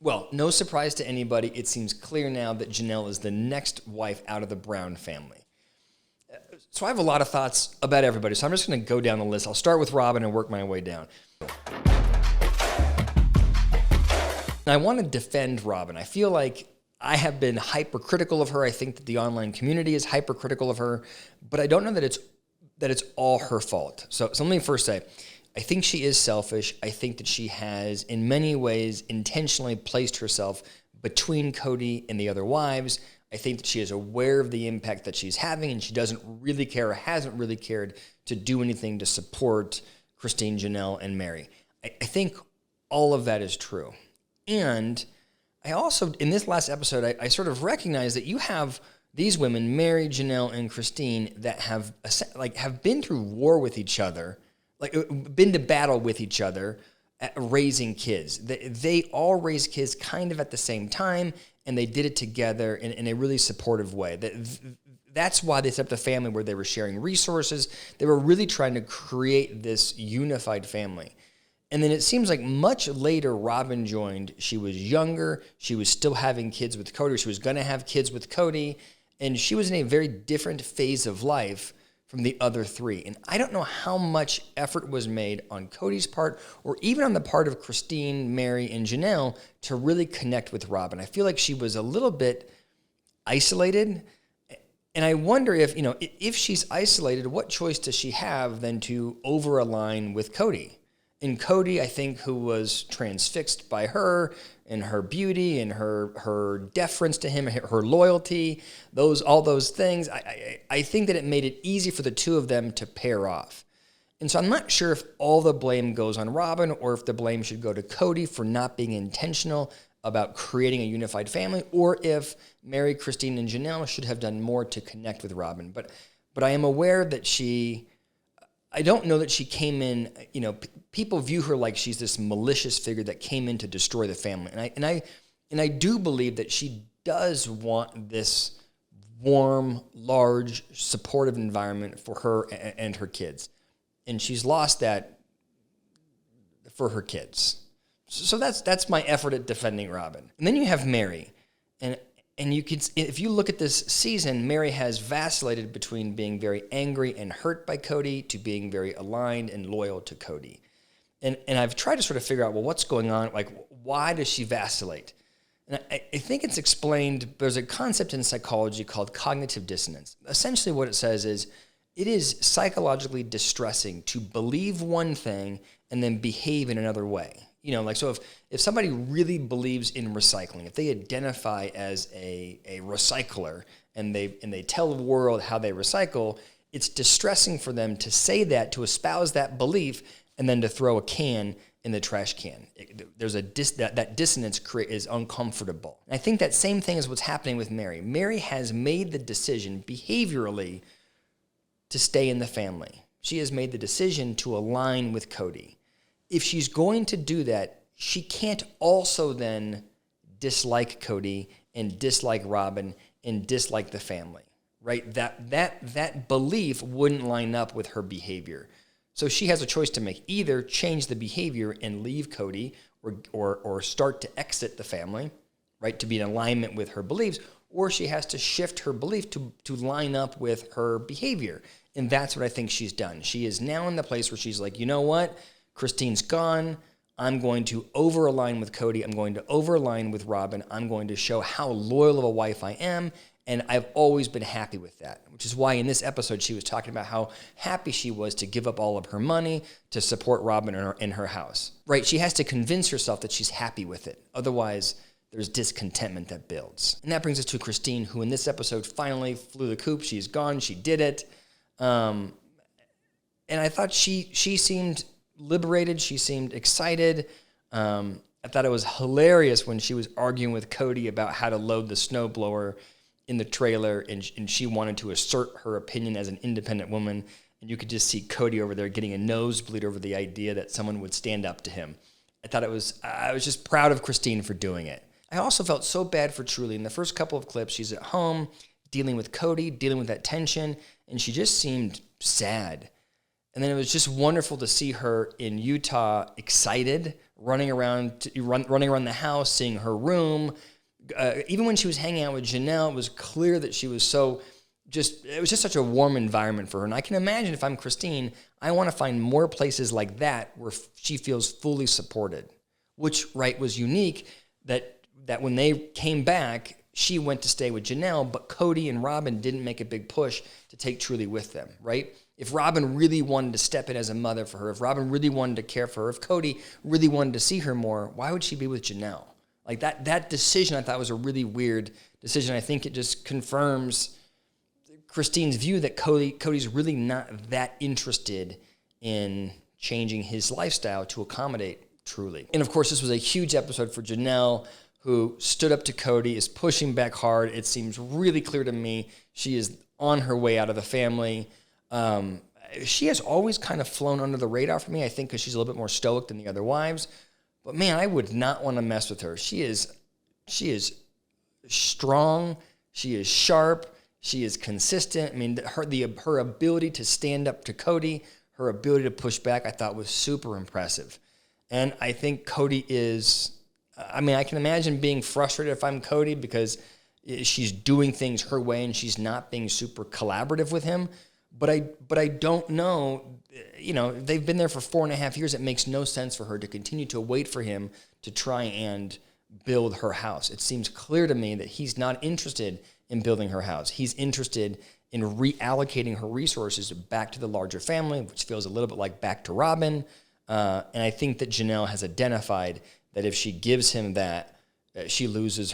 Well, no surprise to anybody, it seems clear now that Janelle is the next wife out of the Brown family. So I have a lot of thoughts about everybody, so I'm just going to go down the list. I'll start with Robyn and work my way down. I want to defend Robyn. I feel like I have been hypercritical of her. I think that the online community is hypercritical of her, but I don't know that it's all her fault. So let me first say, I think she is selfish. I think that she has, in many ways, intentionally placed herself between Kody and the other wives. I think that she is aware of the impact that she's having, and she doesn't really care or hasn't really cared to do anything to support Christine, Janelle, and Meri. I think all of that is true. And I also, in this last episode, I sort of recognize that you have these women, Meri, Janelle, and Christine, that have been through war with each other, been to battle with each other, raising kids. They all raised kids kind of at the same time, and they did it together in a really supportive way. That's why they set up a family where they were sharing resources. They were really trying to create this unified family. And then it seems like much later Robyn joined. She was younger. She was still having kids with Kody. She was going to have kids with Kody. And she was in a very different phase of life from the other three. And I don't know how much effort was made on Kody's part or even on the part of Christine, Meri, and Janelle to really connect with Robyn. I feel like she was a little bit isolated. And I wonder if she's isolated, what choice does she have than to over-align with Kody? And Kody, I think, who was transfixed by her and her beauty and her deference to him, her loyalty, all those things, I think that it made it easy for the two of them to pair off. And so I'm not sure if all the blame goes on Robyn or if the blame should go to Kody for not being intentional about creating a unified family, or if Meri, Christine, and Janelle should have done more to connect with Robyn. But I am aware that I don't know that she came in, people view her like she's this malicious figure that came in to destroy the family. And I do believe that she does want this warm, large, supportive environment for her and her kids. And she's lost that for her kids. So that's my effort at defending Robyn. And then you have Meri. And you can, if you look at this season, Meri has vacillated between being very angry and hurt by Kody to being very aligned and loyal to Kody. And I've tried to sort of figure out, well, what's going on? Like, why does she vacillate? And I think it's explained, there's a concept in psychology called cognitive dissonance. Essentially what it says is, it is psychologically distressing to believe one thing and then behave in another way. So if somebody really believes in recycling, if they identify as a recycler and they tell the world how they recycle, it's distressing for them to say that, to espouse that belief, and then to throw a can in the trash can. There's that dissonance is uncomfortable. And I think that same thing is what's happening with Meri. Meri has made the decision behaviorally to stay in the family. She has made the decision to align with Kody. If she's going to do that, she can't also then dislike Kody and dislike Robyn and dislike the family, right? That belief wouldn't line up with her behavior. So she has a choice to make: either change the behavior and leave Kody or start to exit the family, right, to be in alignment with her beliefs, or she has to shift her belief to line up with her behavior. And that's what I think she's done. She is now in the place where she's like, you know what? Christine's gone. I'm going to over-align with Kody. I'm going to over-align with Robyn. I'm going to show how loyal of a wife I am, and I've always been happy with that, which is why in this episode she was talking about how happy she was to give up all of her money to support Robyn in her house. Right? She has to convince herself that she's happy with it. Otherwise, there's discontentment that builds. And that brings us to Christine, who in this episode finally flew the coop. She's gone. She did it. And I thought she seemed liberated. She seemed excited. I thought it was hilarious when she was arguing with Kody about how to load the snowblower in the trailer, and she wanted to assert her opinion as an independent woman, and you could just see Kody over there getting a nosebleed over the idea that someone would stand up to him. I was just proud of Christine for doing it. I also felt so bad for Truly. In the first couple of clips, she's at home dealing with Kody, dealing with that tension, and she just seemed sad. And then it was just wonderful to see her in Utah excited, running around the house, seeing her room. Even when she was hanging out with Janelle, it was clear that she was it was just such a warm environment for her. And I can imagine if I'm Christine, I want to find more places like that where she feels fully supported, which, right, was unique that when they came back, she went to stay with Janelle, but Kody and Robyn didn't make a big push to take Truly with them, right? If Robyn really wanted to step in as a mother for her, if Robyn really wanted to care for her, if Kody really wanted to see her more, why would she be with Janelle? Like that decision I thought was a really weird decision. I think it just confirms Christine's view that Cody's really not that interested in changing his lifestyle to accommodate Truly. And of course, this was a huge episode for Janelle, who stood up to Kody, is pushing back hard. It seems really clear to me she is on her way out of the family. She has always kind of flown under the radar for me, I think, because she's a little bit more stoic than the other wives. But man, I would not want to mess with her. She is strong. She is sharp. She is consistent. I mean, her ability to stand up to Kody, her ability to push back, I thought was super impressive. And I think Kody is, I mean, I can imagine being frustrated if I'm Kody because she's doing things her way and she's not being super collaborative with him. But I don't know, they've been there for 4.5 years. It makes no sense for her to continue to wait for him to try and build her house. It seems clear to me that he's not interested in building her house. He's interested in reallocating her resources back to the larger family, which feels a little bit like back to Robyn. And I think that Janelle has identified that if she gives him that, she loses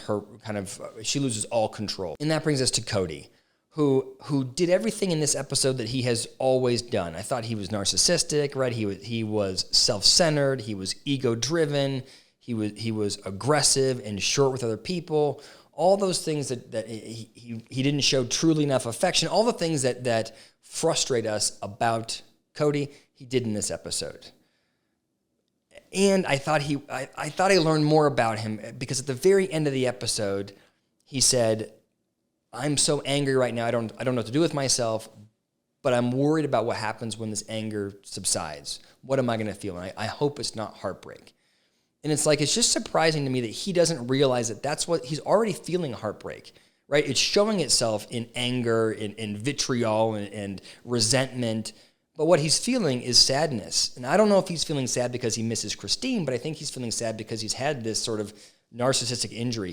all control. And that brings us to Kody, who did everything in this episode that he has always done. I thought he was narcissistic, right? He was self-centered. He was ego-driven. He was aggressive and short with other people. All those things that he didn't show truly enough affection. All the things that frustrate us about Kody, he did in this episode. And I thought I learned more about him because at the very end of the episode, he said, "I'm so angry right now. I don't know what to do with myself, but I'm worried about what happens when this anger subsides. What am I going to feel? And I hope it's not heartbreak." And it's just surprising to me that he doesn't realize that that's what he's already feeling, heartbreak, right? It's showing itself in anger, in vitriol, and resentment. But what he's feeling is sadness. And I don't know if he's feeling sad because he misses Christine, but I think he's feeling sad because he's had this sort of narcissistic injury.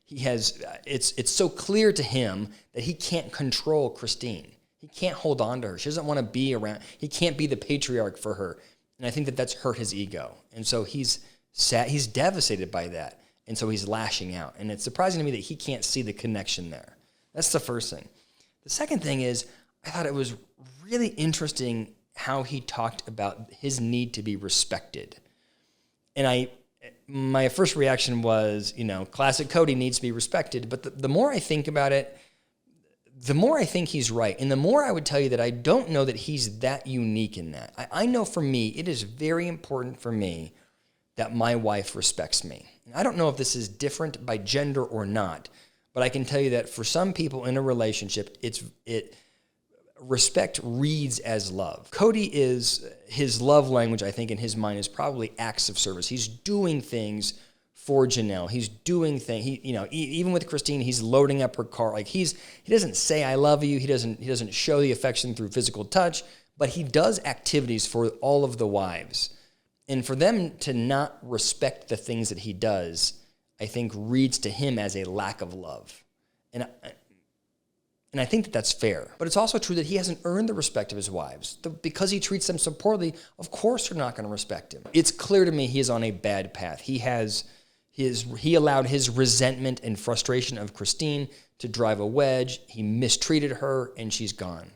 It's so clear to him that he can't control Christine. He can't hold on to her. She doesn't want to be around. He can't be the patriarch for her. And I think that that's hurt his ego. And so he's sad. He's devastated by that. And so he's lashing out. And it's surprising to me that he can't see the connection there. That's the first thing. The second thing is, I thought it was really interesting how he talked about his need to be respected. And my first reaction was, classic Kody needs to be respected. But the more I think about it, the more I think he's right. And the more I would tell you that I don't know that he's that unique in that. I know for me, it is very important for me that my wife respects me. And I don't know if this is different by gender or not, but I can tell you that for some people in a relationship, respect reads as love. Kody his love language, I think, in his mind is probably acts of service. He's doing things for Janelle. He's doing things. Even with Christine, he's loading up her car. He doesn't say "I love you." He doesn't show the affection through physical touch, but he does activities for all of the wives. And for them to not respect the things that he does, I think reads to him as a lack of love. And I think that that's fair. But it's also true that he hasn't earned the respect of his wives. Because he treats them so poorly, of course they're not going to respect him. It's clear to me he is on a bad path. He allowed his resentment and frustration of Christine to drive a wedge. He mistreated her, and she's gone.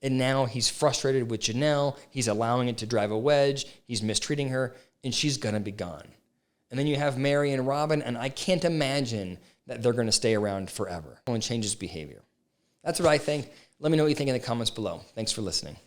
And now he's frustrated with Janelle. He's allowing it to drive a wedge. He's mistreating her, and she's going to be gone. And then you have Meri and Robyn, and I can't imagine that they're going to stay around forever. No one changes behavior. That's what I think. Let me know what you think in the comments below. Thanks for listening.